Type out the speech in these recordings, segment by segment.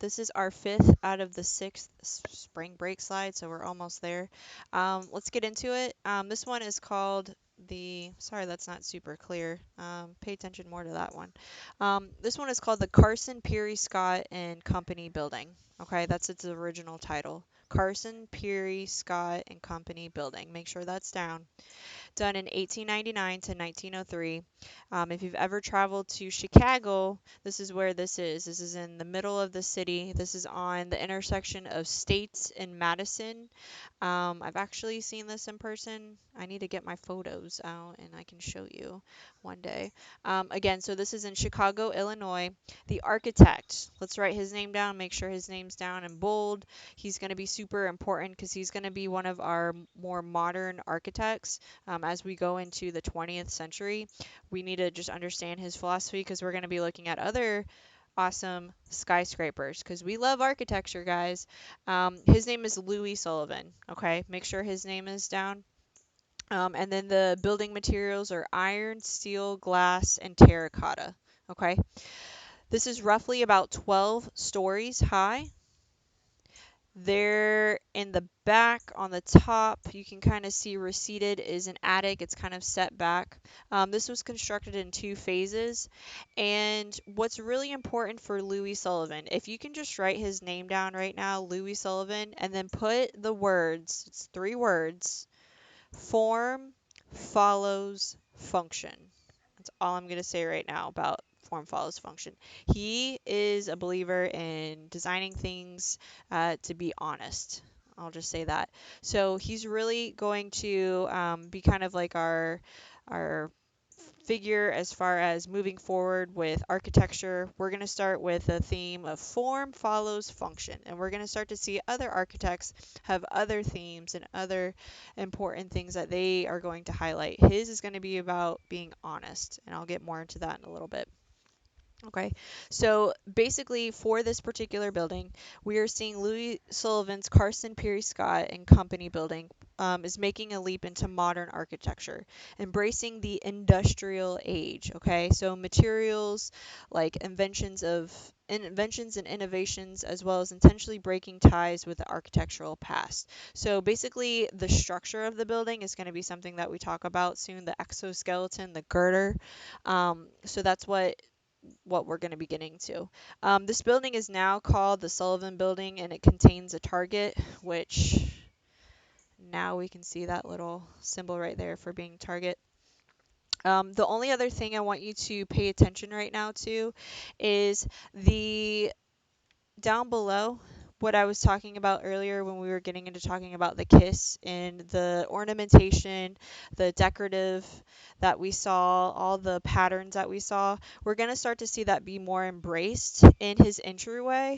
This is our fifth out of the sixth spring break slide, so we're almost there. Let's get into it. This one is called sorry, that's not super clear. Pay attention more to that one. This one is called the Carson, Pierie, Scott and Company Building. Okay, that's its original title. Carson, Pierie, Scott and Company Building. Make sure that's down. Done in 1899 to 1903. If you've ever traveled to Chicago, this is where this is. This is in the middle of the city. This is on the intersection of States and Madison. I've actually seen this in person. I need to get my photos out and I can show you one day. Again, so this is in Chicago, Illinois. The architect, let's write his name down, make sure his name's down in bold. He's going to be super important because he's going to be one of our more modern architects as we go into the 20th century. We need to just understand his philosophy because we're going to be looking at other awesome skyscrapers because we love architecture, guys. His name is Louis Sullivan. Okay, make sure his name is down. And then the building materials are iron, steel, glass, and terracotta. Okay, this is roughly about 12 stories high. There in the back on the top, you can kind of see receded is an attic. It's kind of set back. This was constructed in two phases. And what's really important for Louis Sullivan, if you can just write his name down right now, Louis Sullivan, and then put the words, it's three words, form follows function. That's all I'm going to say right now about form follows function. He is a believer in designing things to be honest. I'll just say that. So he's really going to be kind of like our figure as far as moving forward with architecture. We're going to start with a theme of form follows function, and we're going to start to see other architects have other themes and other important things that they are going to highlight. His is going to be about being honest, and I'll get more into that in a little bit. Okay, so basically for this particular building, we are seeing Louis Sullivan's Carson, Pierie, Scott and Company building is making a leap into modern architecture, embracing the industrial age. Okay, so materials like inventions and innovations, as well as intentionally breaking ties with the architectural past. So basically, the structure of the building is going to be something that we talk about soon, the exoskeleton, the girder. So that's what we're going to be getting to. This building is now called the Sullivan Building, and it contains a target, which now we can see that little symbol right there for being target. The only other thing I want you to pay attention right now to is the down below what I was talking about earlier when we were getting into talking about the kiss and the ornamentation, the decorative that we saw, all the patterns that we saw, we're going to start to see that be more embraced in his entryway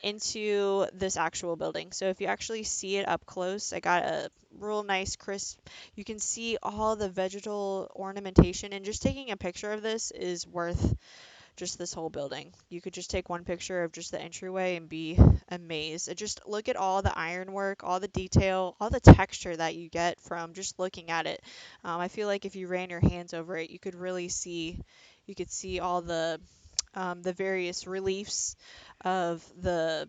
into this actual building. So if you actually see it up close, I got a real nice crisp, you can see all the vegetal ornamentation, and just taking a picture of this is worth just this whole building. You could just take one picture of just the entryway and be amazed. Just look at all the ironwork, all the detail, all the texture that you get from just looking at it. I feel like if you ran your hands over it, you could really see, you could see all the various reliefs of the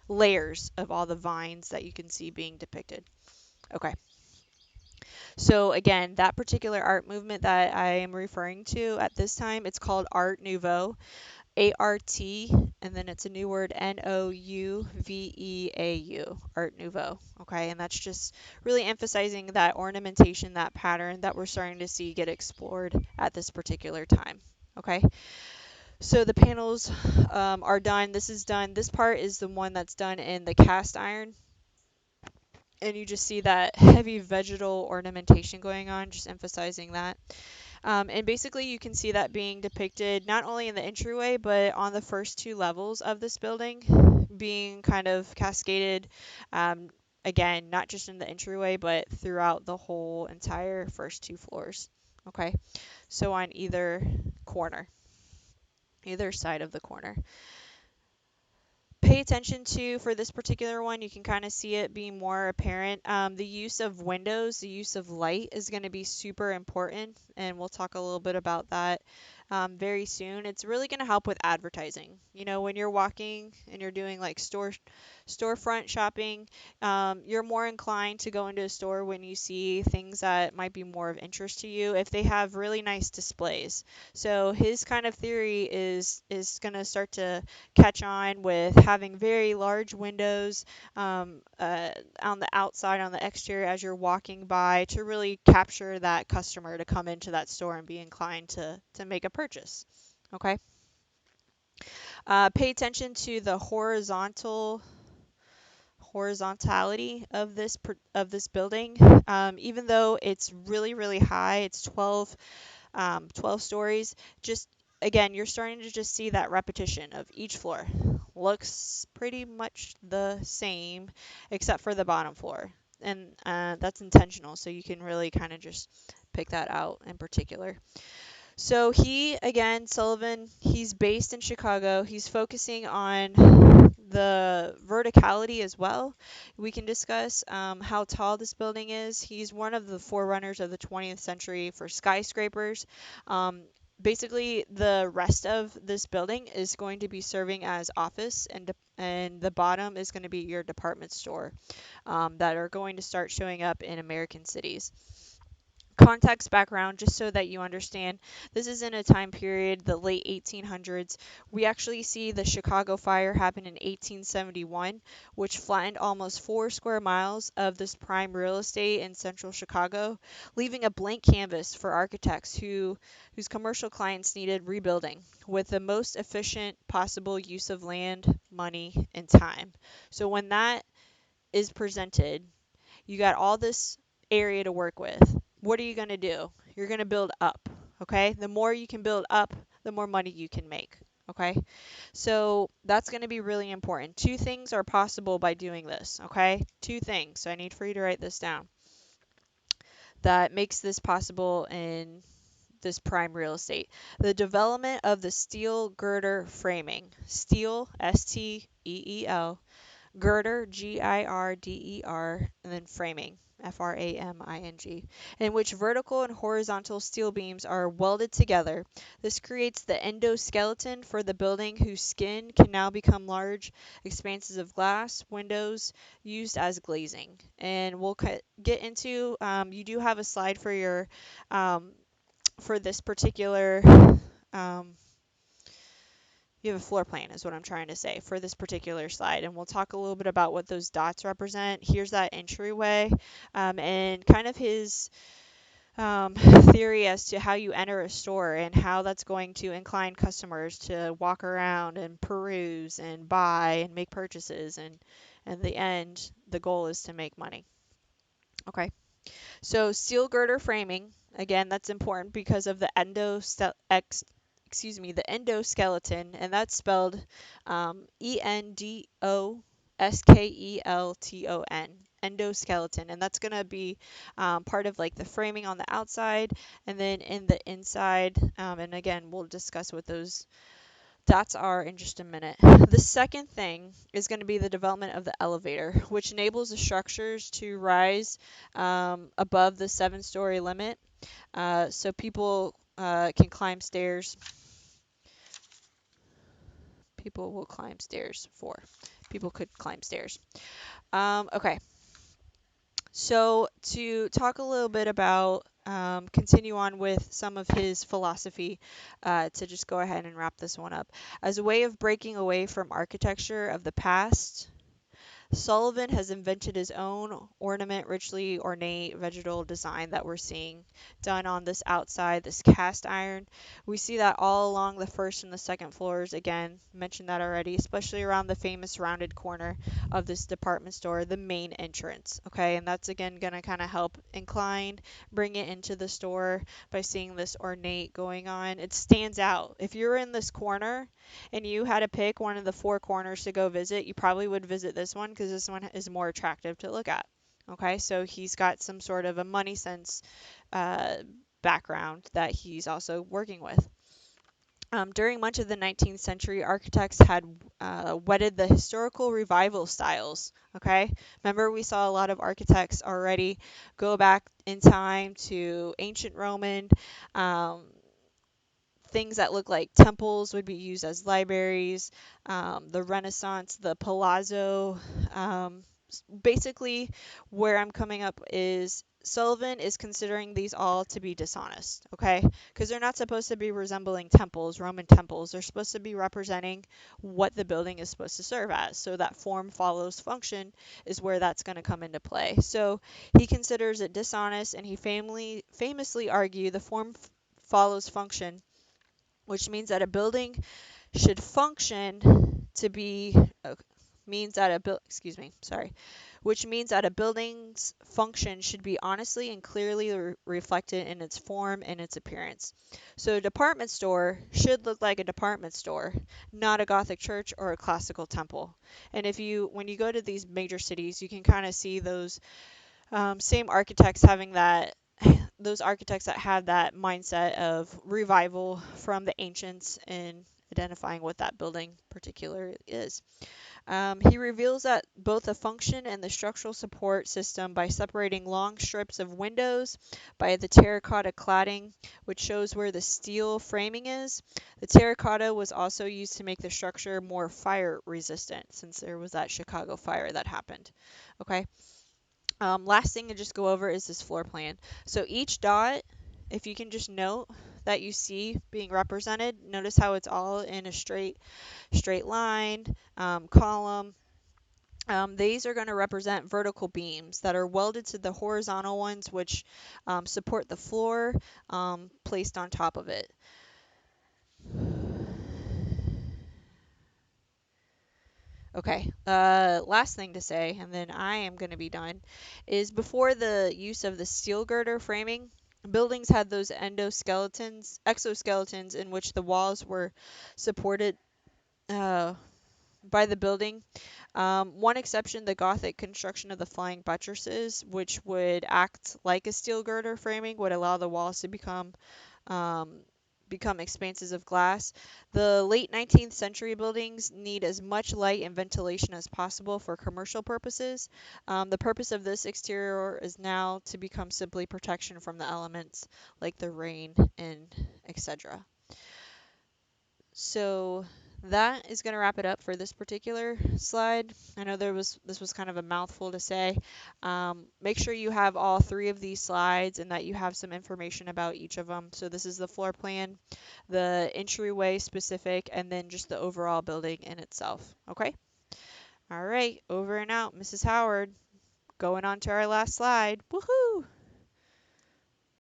layers of all the vines that you can see being depicted. Okay. So again, that particular art movement that I am referring to at this time, it's called Art Nouveau, A-R-T, and then it's a new word, N-O-U-V-E-A-U, Art Nouveau. Okay, and that's just really emphasizing that ornamentation, that pattern that we're starting to see get explored at this particular time. Okay, so the panels are done. This is done. This part is the one that's done in the cast iron, and you just see that heavy vegetal ornamentation going on, just emphasizing that. And basically, you can see that being depicted not only in the entryway, but on the first two levels of this building, being kind of cascaded. Again, not just in the entryway, but throughout the whole entire first two floors. Okay, so on either corner, either side of the corner. Pay attention to for this particular one, you can kind of see it being more apparent. The use of windows, the use of light is going to be super important, and we'll talk a little bit about that very soon. It's really going to help with advertising. You know, when you're walking and you're doing like storefront shopping, you're more inclined to go into a store when you see things that might be more of interest to you if they have really nice displays. So his kind of theory is going to start to catch on with having very large windows on the outside, on the exterior as you're walking by to really capture that customer to come into that store and be inclined to make a purchase. Okay. Pay attention to the horizontality of this building. Even though it's really really high, it's 12 stories. Just again, you're starting to just see that repetition of each floor. Looks pretty much the same, except for the bottom floor. And that's intentional, so you can really kind of just pick that out in particular. So again, Sullivan, he's based in Chicago. He's focusing on the verticality as well. We can discuss how tall this building is. He's one of the forerunners of the 20th century for skyscrapers. Um, Basically, the rest of this building is going to be serving as office, and the bottom is going to be your department store that are going to start showing up in American cities. Context background, just so that you understand, this is in a time period, the late 1800s. We actually see the Chicago fire happen in 1871, which flattened almost 4 square miles of this prime real estate in central Chicago, leaving a blank canvas for architects whose commercial clients needed rebuilding with the most efficient possible use of land, money, and time. So when that is presented, you got all this area to work with. What are you going to do? You're going to build up, okay? The more you can build up, the more money you can make, okay? So that's going to be really important. Two things are possible by doing this, okay? Two things. So I need for you to write this down. That makes this possible in this prime real estate. The development of the steel girder framing. Steel, Steel, girder, Girder, and then framing, Framing, in which vertical and horizontal steel beams are welded together. This creates the endoskeleton for the building, whose skin can now become large expanses of glass windows used as glazing. And we'll get into, you do have a slide for um, for this particular um, you have a floor plan is what I'm trying to say for this particular slide, and we'll talk a little bit about what those dots represent. Here's that entryway, and kind of his theory as to how you enter a store and how that's going to incline customers to walk around and peruse and buy and make purchases, and in the end the goal is to make money. Okay. So steel girder framing, again, that's important because of the the endoskeleton, and that's spelled Endoskeleton, endoskeleton, and that's going to be part of like the framing on the outside, and then in the inside, and again, we'll discuss what those dots are in just a minute. The second thing is going to be the development of the elevator, which enables the structures to rise above the 7-story limit. So people can climb stairs. People will climb stairs for. People could climb stairs. Okay. So to talk a little bit about continue on with some of his philosophy, to just go ahead and wrap this one up. As a way of breaking away from architecture of the past, Sullivan has invented his own ornament, richly ornate vegetal design that we're seeing done on this outside, this cast iron. We see that all along the first and the second floors. Again, mentioned that already, especially around the famous rounded corner of this department store, the main entrance. Okay, and that's again going to kind of help incline, bring it into the store by seeing this ornate going on. It stands out. If you're in this corner and you had to pick one of the 4 corners to go visit, you probably would visit this one because this one is more attractive to look at. Okay, so he's got some sort of a money sense uh, background that he's also working with. During much of the 19th century, architects had wedded the historical revival styles. Okay, remember we saw a lot of architects already go back in time to ancient Roman. Um, things that look like temples would be used as libraries. The Renaissance, the Palazzo. Basically, where I'm coming up is Sullivan is considering these all to be dishonest, okay? Because they're not supposed to be resembling temples, Roman temples. They're supposed to be representing what the building is supposed to serve as. So that form follows function is where that's going to come into play. So he considers it dishonest, and he famously argued the form follows function, which means that a building should function to be means that excuse me, sorry, which means that a building's function should be honestly and clearly reflected in its form and its appearance. So a department store should look like a department store, not a Gothic church or a classical temple. And when you go to these major cities, you can kind of see those same architects having that those architects that have that mindset of revival from the ancients and identifying what that building particular is. He reveals that both the function and the structural support system by separating long strips of windows by the terracotta cladding, which shows where the steel framing is. The terracotta was also used to make the structure more fire resistant since there was that Chicago fire that happened. Okay. Last thing to just go over is this floor plan. So each dot, if you can just note that you see being represented, notice how it's all in a straight line, column. These are going to represent vertical beams that are welded to the horizontal ones, which support the floor placed on top of it. Okay, last thing to say, and then I am going to be done, is before the use of the steel girder framing, buildings had those exoskeletons in which the walls were supported uh, by the building. One exception, the Gothic construction of the flying buttresses, which would act like a steel girder framing, would allow the walls to um, become expanses of glass. The late 19th century buildings need as much light and ventilation as possible for commercial purposes. The purpose of this exterior is now to become simply protection from the elements like the rain and etc. So that is going to wrap it up for this particular slide. I know this was kind of a mouthful to say. Make sure you have all three of these slides and that you have some information about each of them. So this is the floor plan, the entryway specific, and then just the overall building in itself. Okay? All right, over and out. Mrs. Howard, going on to our last slide. Woohoo!